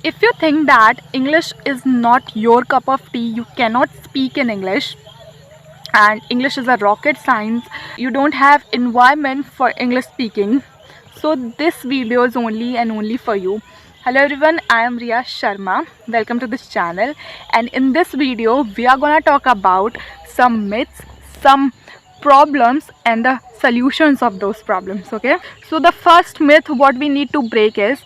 If you think that English is not your cup of tea, you cannot speak in English, and English is a rocket science, you don't have environment for English speaking, so this video is only and only for you. Hello everyone, I am Riya Sharma. Welcome to this channel, and in this video we are gonna talk about some myths, some problems and the solutions of those problems. Okay, so the first myth what we need to break is,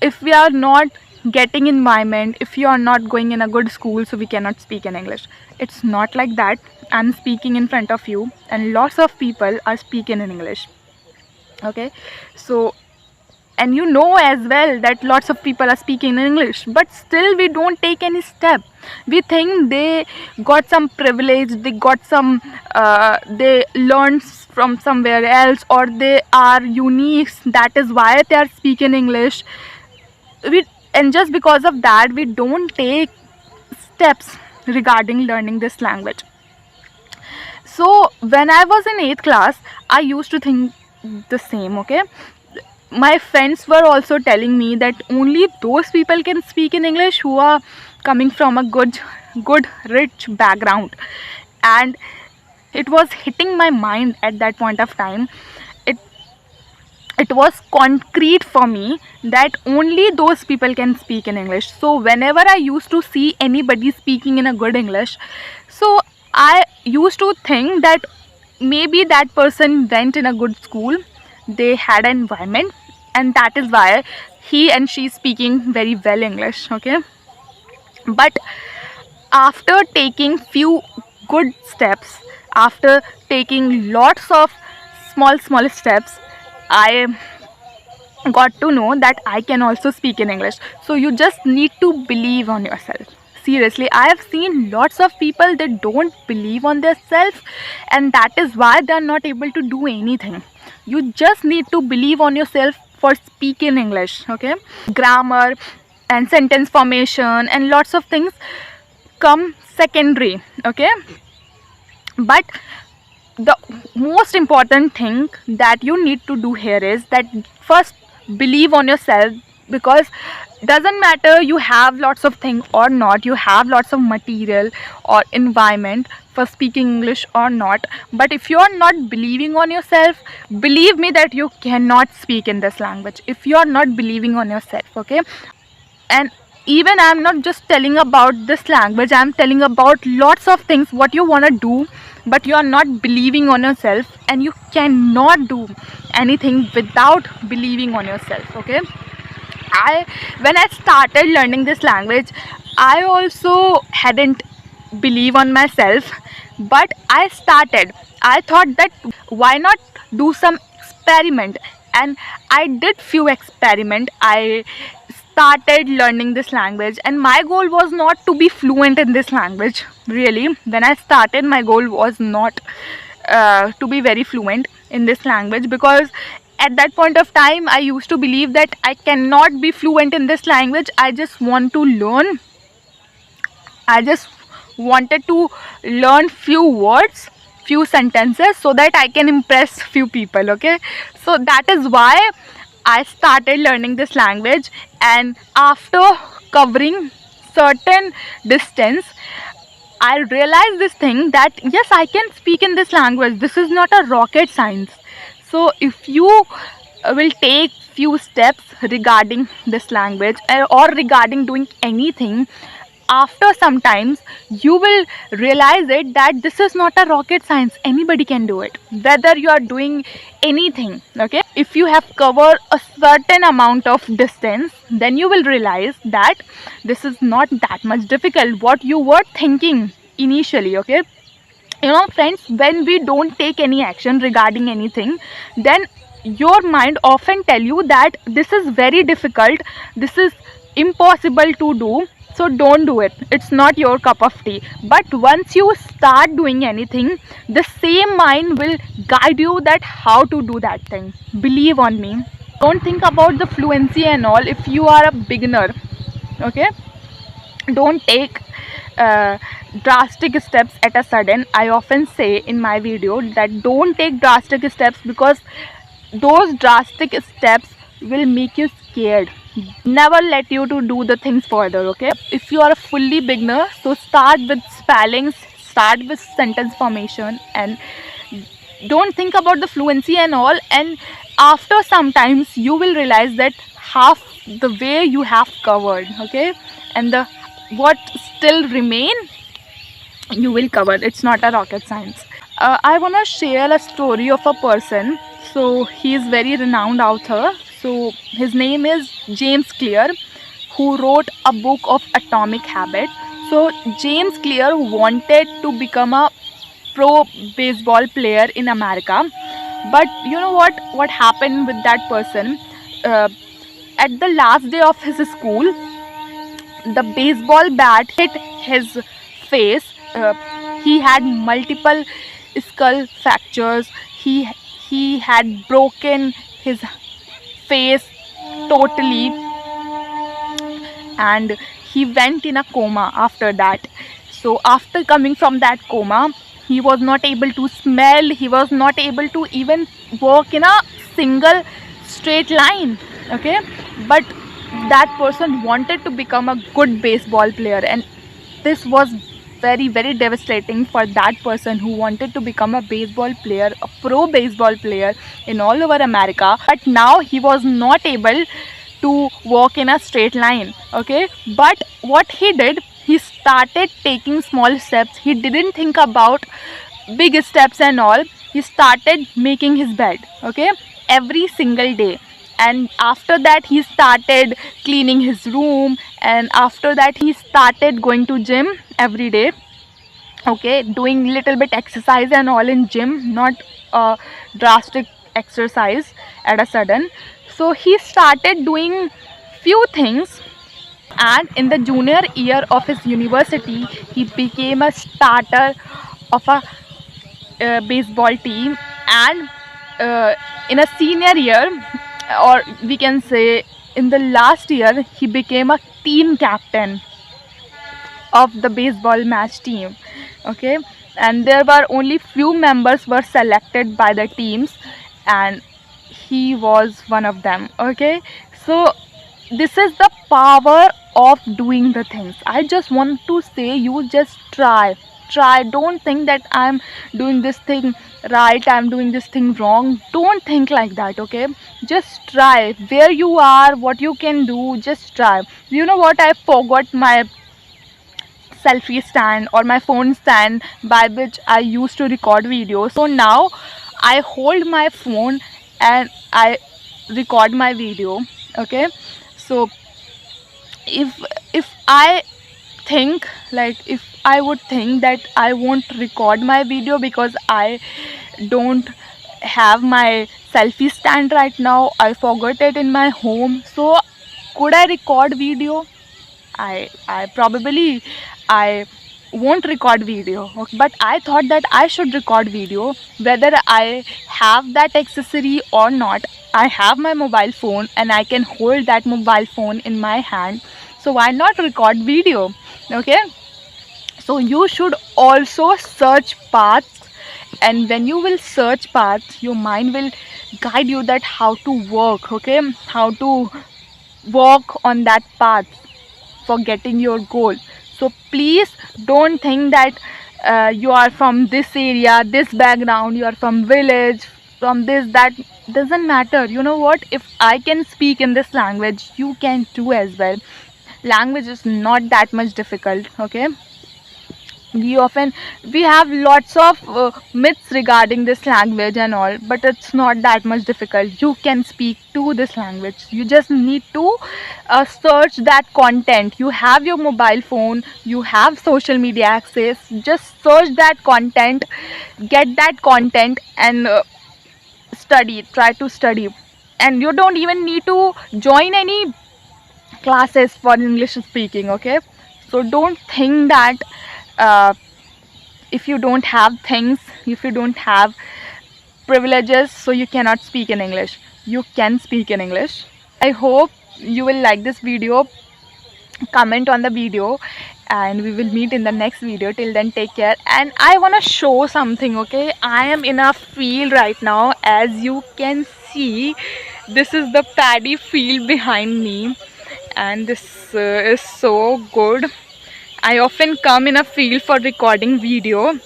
if we are not getting environment, if you are not going in a good school, so we cannot speak in English. It's not like that. I'm speaking in front of you and lots of people are speaking in English. Okay, so, and you know as well that lots of people are speaking in English, but still we don't take any step. We think they got some privilege, they got some they learned from somewhere else, or they are unique, that is why they are speaking English. And just because of that we don't take steps regarding learning this language. So when I was in 8th class, I used to think the same. Okay, my friends were also telling me that only those people can speak in English who are coming from a good rich background, and it was hitting my mind at that point of time. It was concrete for me that only those people can speak in English. So whenever I used to see anybody speaking in a good English, so I used to think that maybe that person went in a good school, they had an environment, and that is why he and she is speaking very well English. Okay, but after taking few good steps, after taking lots of small steps, I got to know that I can also speak in English. So you just need to believe on yourself. Seriously, I have seen lots of people that don't believe on themselves, and that is why they are not able to do anything. You just need to believe on yourself for speaking English. Okay, grammar and sentence formation and lots of things come secondary. Okay, but the most important thing that you need to do here is that first believe on yourself, because doesn't matter you have lots of things or not, you have lots of material or environment for speaking English or not, but if you are not believing on yourself, believe me that you cannot speak in this language if you are not believing on yourself. Okay, and even I'm not just telling about this language, I'm telling about lots of things what you want to do, but you are not believing on yourself, and you cannot do anything without believing on yourself. Okay, when I started learning this language, I also hadn't believe on myself, but I thought that why not do some experiment, and I did few experiment. I started learning this language, and my goal was not to be fluent in this language. Really, when I started, my goal was not to be very fluent in this language, because at that point of time I used to believe that I cannot be fluent in this language. I just want to learn, I just wanted to learn few words, few sentences, so that I can impress few people. Okay, so that is why I started learning this language, and after covering certain distance, I realized this thing that yes, I can speak in this language. This is not a rocket science. So if you will take few steps regarding this language, or regarding doing anything, after some times you will realize it that this is not a rocket science. Anybody can do it, whether you are doing anything. Okay, if you have covered a certain amount of distance, then you will realize that this is not that much difficult what you were thinking initially. Okay, you know friends, when we don't take any action regarding anything, then your mind often tell you that this is very difficult, this is impossible to do, so don't do it, it's not your cup of tea. But once you start doing anything, the same mind will guide you that how to do that thing. Believe on me, don't think about the fluency and all if you are a beginner. Okay, don't take drastic steps at a sudden. I often say in my video that don't take drastic steps, because those drastic steps will make you scared. never let you to do the things further. Okay, if you are a fully beginner, so start with spellings, start with sentence formation, and don't think about the fluency and all. And after sometimes you will realize that half the way you have covered. Okay, and the what still remain you will cover. It's not a rocket science. I want to share a story of a person. So he is very renowned author. So his name is James Clear, who wrote a book of Atomic Habit. So James Clear wanted to become a pro baseball player in America, but you know what happened with that person? Uh, at the last day of his school, the baseball bat hit his face. He had multiple skull fractures. He had broken his face totally, and he went in a coma after that. So after coming from that coma, he was not able to smell, he was not able to even walk in a single straight line. Okay, but that person wanted to become a good baseball player, and this was very devastating for that person who wanted to become a baseball player, a pro baseball player in all over America. But now he was not able to walk in a straight line. Okay, but what he did, he started taking small steps. He didn't think about big steps and all. He started making his bed, okay, every single day. And after that he started cleaning his room, and after that he started going to gym every day. Okay, doing little bit exercise and all in gym, not drastic exercise at a sudden. So he started doing few things, and in the junior year of his university he became a starter of a baseball team. And in a senior year, or we can say in the last year, he became a team captain of the baseball match team. Okay, and there were only few members were selected by the teams, and he was one of them. Okay, so this is the power of doing the things. I just want to say, you just try. Don't think that I'm doing this thing right, I'm doing this thing wrong. Don't think like that. Okay, just try. Where you are, what you can do, just try. You know what, I forgot my selfie stand or my phone stand by which I used to record videos. So now I hold my phone and I record my video. Okay, so if I think, like, if I would think that I won't record my video because I don't have my selfie stand right now, I forgot it in my home, so could I record video? I probably I won't record video. Okay, but I thought that I should record video whether I have that accessory or not. I have my mobile phone and I can hold that mobile phone in my hand, so why not record video? Okay, so you should also search paths, and when you will search paths, your mind will guide you that how to work. Okay, how to walk on that path for getting your goal. So please don't think that you are from this area, this background, you are from village, from this, that doesn't matter. You know what, if I can speak in this language, you can too as well. Language is not that much difficult. Okay, we have lots of myths regarding this language and all, but it's not that much difficult. You can speak to this language. You just need to search that content. You have your mobile phone, you have social media access, just search that content, get that content, and try to study. And you don't even need to join any classes for English speaking. Okay, so don't think that uh, if you don't have things, if you don't have privileges, so you cannot speak in English. You can speak in English. I hope you will like this video. Comment on the video, and we will meet in the next video. Till then, take care. And I want to show something. Okay, I am in a field right now. As you can see, this is the paddy field behind me, and this is so good. I often come in a field for recording video,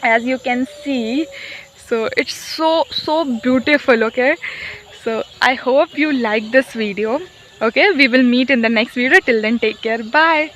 as you can see. So it's so beautiful. Okay, so I hope you like this video. Okay, we will meet in the next video. Till then, take care. Bye.